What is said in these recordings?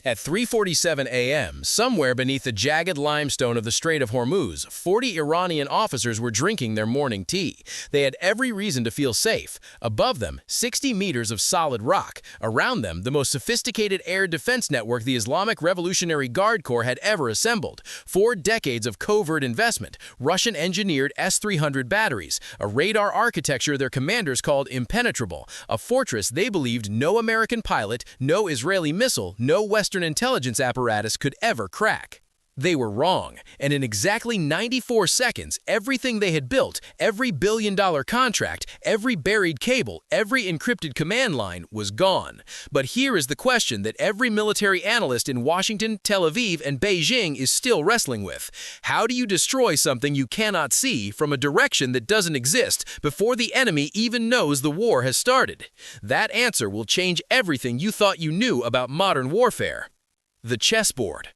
At 3:47 a.m., somewhere beneath the jagged limestone of the Strait of Hormuz, 40 Iranian officers were drinking their morning tea. They had every reason to feel safe. Above them, 60 meters of solid rock. Around them, the most sophisticated air defense network the Islamic Revolutionary Guard Corps had ever assembled. 4 decades of covert investment, Russian-engineered S-300 batteries, a radar architecture their commanders called impenetrable, a fortress they believed no American pilot, no Israeli missile, no Western intelligence apparatus could ever crack. They were wrong, and in exactly 94 seconds, everything they had built, every billion-dollar contract, every buried cable, every encrypted command line was gone. But here is the question that every military analyst in Washington, Tel Aviv, and Beijing is still wrestling with. How do you destroy something you cannot see from a direction that doesn't exist before the enemy even knows the war has started? That answer will change everything you thought you knew about modern warfare. The chessboard.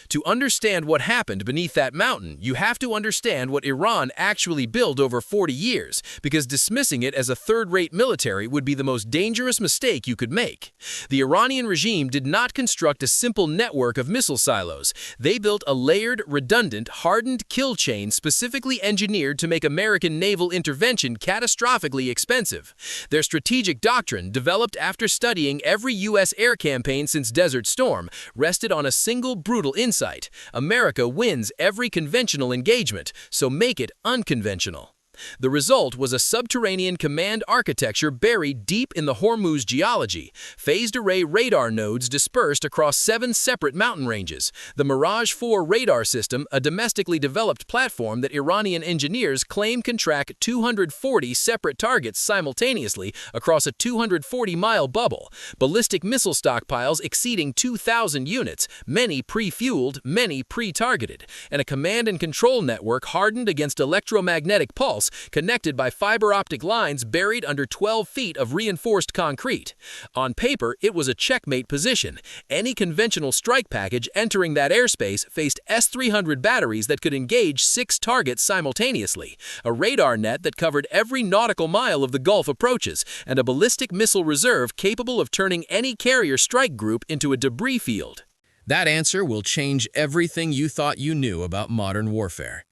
To understand what happened beneath that mountain, you have to understand what Iran actually built over 40 years, because dismissing it as a third-rate military would be the most dangerous mistake you could make. The Iranian regime did not construct a simple network of missile silos. They built a layered, redundant, hardened kill chain specifically engineered to make American naval intervention catastrophically expensive. Their strategic doctrine, developed after studying every U.S. air campaign since Desert Storm, rested on a single brutal insight. America wins every conventional engagement, so make it unconventional. The result was a subterranean command architecture buried deep in the Hormuz geology, phased array radar nodes dispersed across 7 separate mountain ranges. The Mirage 4 radar system, a domestically developed platform that Iranian engineers claim can track 240 separate targets simultaneously across a 240-mile bubble. Ballistic missile stockpiles exceeding 2,000 units, many pre-fueled, many pre-targeted, and a command and control network hardened against electromagnetic pulse, connected by fiber optic lines buried under 12 feet of reinforced concrete. On paper, it was a checkmate position. Any conventional strike package entering that airspace faced S-300 batteries that could engage 6 targets simultaneously, a radar net that covered every nautical mile of the Gulf approaches, and a ballistic missile reserve capable of turning any carrier strike group into a debris field. That answer will change everything you thought you knew about modern warfare.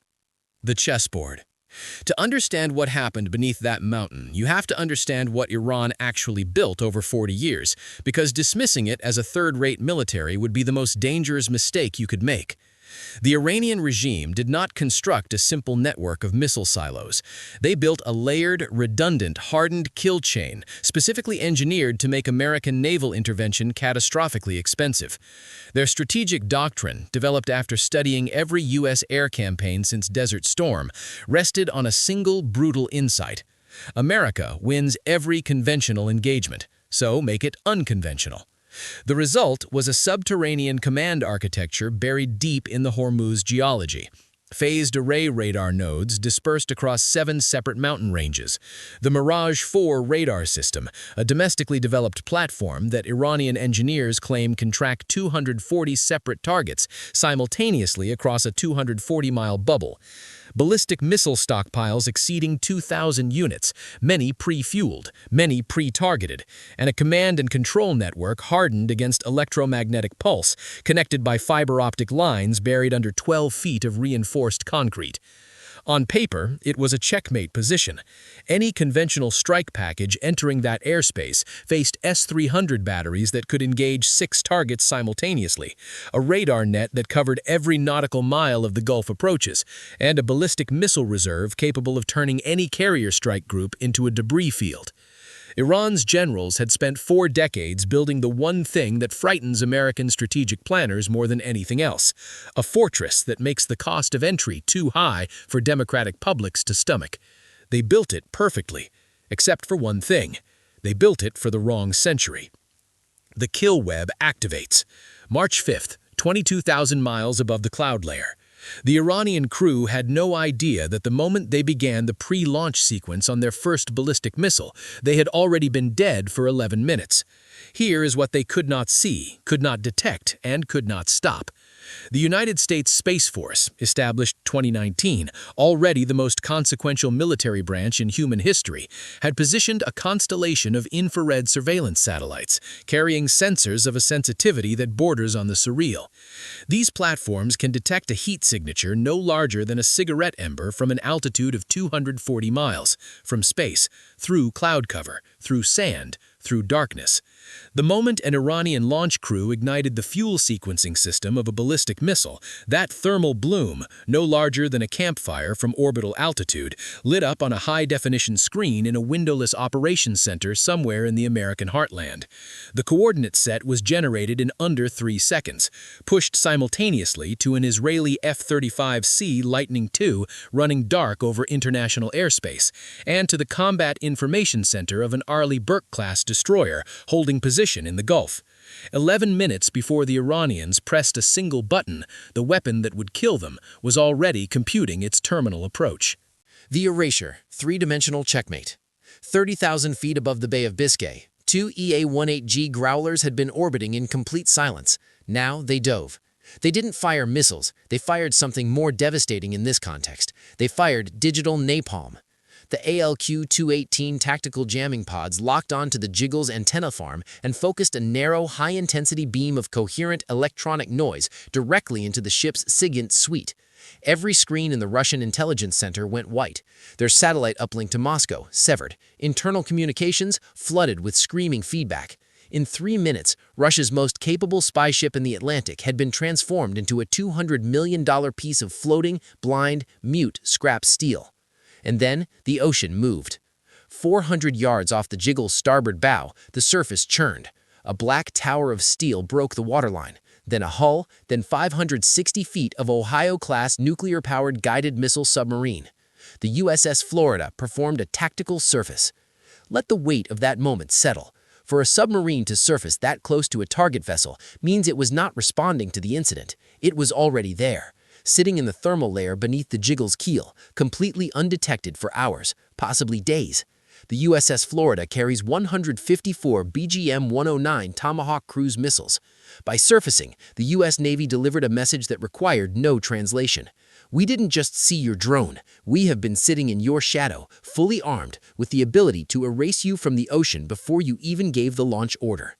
The chessboard. To understand what happened beneath that mountain, you have to understand what Iran actually built over 40 years, because dismissing it as a third-rate military would be the most dangerous mistake you could make. The Iranian regime did not construct a simple network of missile silos. They built a layered, redundant, hardened kill chain, specifically engineered to make American naval intervention catastrophically expensive. Their strategic doctrine, developed after studying every U.S. air campaign since Desert Storm, rested on a single brutal insight. America wins every conventional engagement, so make it unconventional. The result was a subterranean command architecture buried deep in the Hormuz geology. Phased array radar nodes dispersed across 7 separate mountain ranges. The Mirage 4 radar system, a domestically developed platform that Iranian engineers claim can track 240 separate targets simultaneously across a 240-mile bubble. Ballistic missile stockpiles exceeding 2,000 units, many pre-fueled, many pre-targeted, and a command and control network hardened against electromagnetic pulse, connected by fiber optic lines buried under 12 feet of reinforced concrete. On paper, it was a checkmate position. Any conventional strike package entering that airspace faced S-300 batteries that could engage 6 targets simultaneously, a radar net that covered every nautical mile of the Gulf approaches, and a ballistic missile reserve capable of turning any carrier strike group into a debris field. Iran's generals had spent 4 decades building the one thing that frightens American strategic planners more than anything else, a fortress that makes the cost of entry too high for democratic publics to stomach. They built it perfectly, except for one thing. They built it for the wrong century. The kill web activates. March 5th, 22,000 miles above the cloud layer. The Iranian crew had no idea that the moment they began the pre-launch sequence on their first ballistic missile, they had already been dead for 11 minutes. Here is what they could not see, could not detect, and could not stop. The United States Space Force, established 2019, already the most consequential military branch in human history, had positioned a constellation of infrared surveillance satellites, carrying sensors of a sensitivity that borders on the surreal. These platforms can detect a heat signature no larger than a cigarette ember from an altitude of 240 miles, from space, through cloud cover, through sand, through darkness. The moment an Iranian launch crew ignited the fuel sequencing system of a ballistic missile, that thermal bloom, no larger than a campfire from orbital altitude, lit up on a high-definition screen in a windowless operations center somewhere in the American heartland. The coordinate set was generated in under 3 seconds, pushed simultaneously to an Israeli F-35C Lightning II running dark over international airspace, and to the Combat Information Center of an Arleigh Burke-class destroyer holding position in the Gulf. 11 minutes before the Iranians pressed a single button, the weapon that would kill them was already computing its terminal approach. The erasure, three-dimensional checkmate. 30,000 feet above the Bay of Biscay, 2 EA-18G Growlers had been orbiting in complete silence. Now they dove. They didn't fire missiles, they fired something more devastating in this context. They fired digital napalm. The ALQ-218 tactical jamming pods locked onto the Jiggle's antenna farm and focused a narrow, high-intensity beam of coherent electronic noise directly into the ship's SIGINT suite. Every screen in the Russian intelligence center went white, their satellite uplink to Moscow severed, internal communications flooded with screaming feedback. In 3 minutes, Russia's most capable spy ship in the Atlantic had been transformed into a $200 million piece of floating, blind, mute scrap steel. And then the ocean moved. 400 yards off the Jiggle's starboard bow, the surface churned. A black tower of steel broke the waterline, then a hull, then 560 feet of Ohio-class nuclear-powered guided missile submarine. The USS Florida performed a tactical surface. Let the weight of that moment settle. For a submarine to surface that close to a target vessel means it was not responding to the incident. It was already there, sitting in the thermal layer beneath the Jiggle's keel, completely undetected for hours, possibly days. The USS Florida carries 154 BGM-109 Tomahawk cruise missiles. By surfacing, the U.S. Navy delivered a message that required no translation. We didn't just see your drone, we have been sitting in your shadow, fully armed, with the ability to erase you from the ocean before you even gave the launch order.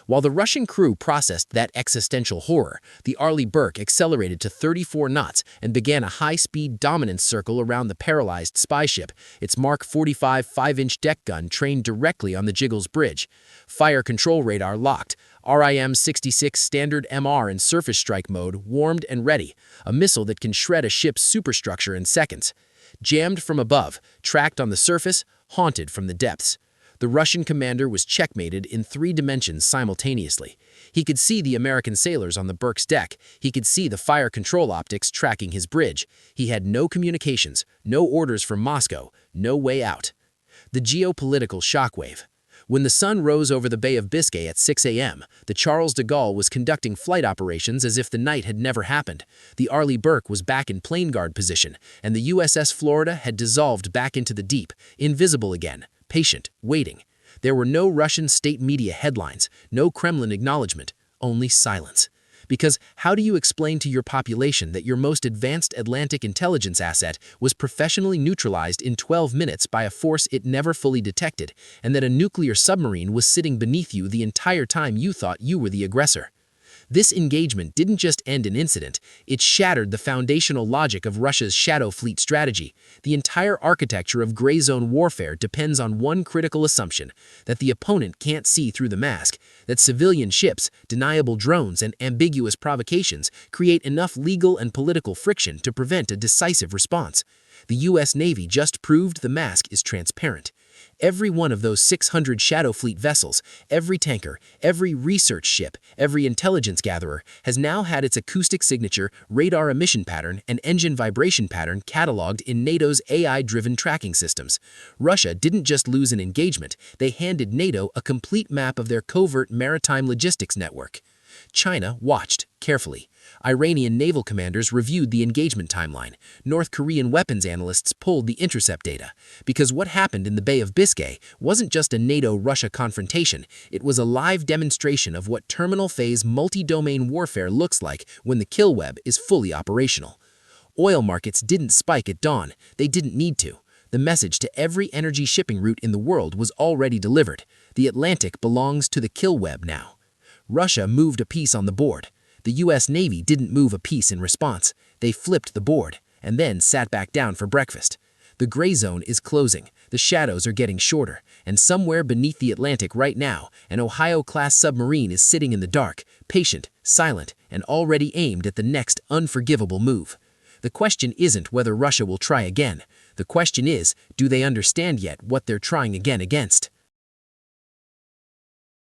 While the Russian crew processed that existential horror, the Arleigh Burke accelerated to 34 knots and began a high-speed dominance circle around the paralyzed spy ship, its Mark 45 5-inch deck gun trained directly on the Jiggle's bridge. Fire control radar locked, RIM-66 standard MR in surface strike mode warmed and ready, a missile that can shred a ship's superstructure in seconds. Jammed from above, tracked on the surface, haunted from the depths. The Russian commander was checkmated in 3 dimensions simultaneously. He could see the American sailors on the Burke's deck. He could see the fire control optics tracking his bridge. He had no communications, no orders from Moscow, no way out. The geopolitical shockwave. When the sun rose over the Bay of Biscay at 6 a.m., the Charles de Gaulle was conducting flight operations as if the night had never happened. The Arleigh Burke was back in plane guard position, and the USS Florida had dissolved back into the deep, invisible again. Patient, waiting. There were no Russian state media headlines, no Kremlin acknowledgement, only silence. Because how do you explain to your population that your most advanced Atlantic intelligence asset was professionally neutralized in 12 minutes by a force it never fully detected, and that a nuclear submarine was sitting beneath you the entire time you thought you were the aggressor? This engagement didn't just end an incident, it shattered the foundational logic of Russia's shadow fleet strategy. The entire architecture of gray zone warfare depends on one critical assumption, that the opponent can't see through the mask, that civilian ships, deniable drones, and ambiguous provocations create enough legal and political friction to prevent a decisive response. The U.S. Navy just proved the mask is transparent. Every one of those 600 Shadow Fleet vessels, every tanker, every research ship, every intelligence gatherer has now had its acoustic signature, radar emission pattern, and engine vibration pattern cataloged in NATO's AI-driven tracking systems. Russia didn't just lose an engagement, they handed NATO a complete map of their covert maritime logistics network. China watched, carefully. Iranian naval commanders reviewed the engagement timeline. North Korean weapons analysts pulled the intercept data. Because what happened in the Bay of Biscay wasn't just a NATO-Russia confrontation, it was a live demonstration of what terminal phase multi-domain warfare looks like when the kill web is fully operational. Oil markets didn't spike at dawn. They didn't need to. The message to every energy shipping route in the world was already delivered. The Atlantic belongs to the kill web now. Russia moved a piece on the board. The U.S. Navy didn't move a piece in response. They flipped the board and then sat back down for breakfast. The gray zone is closing, the shadows are getting shorter, and somewhere beneath the Atlantic right now, an Ohio-class submarine is sitting in the dark, patient, silent, and already aimed at the next unforgivable move. The question isn't whether Russia will try again. The question is, do they understand yet what they're trying again against?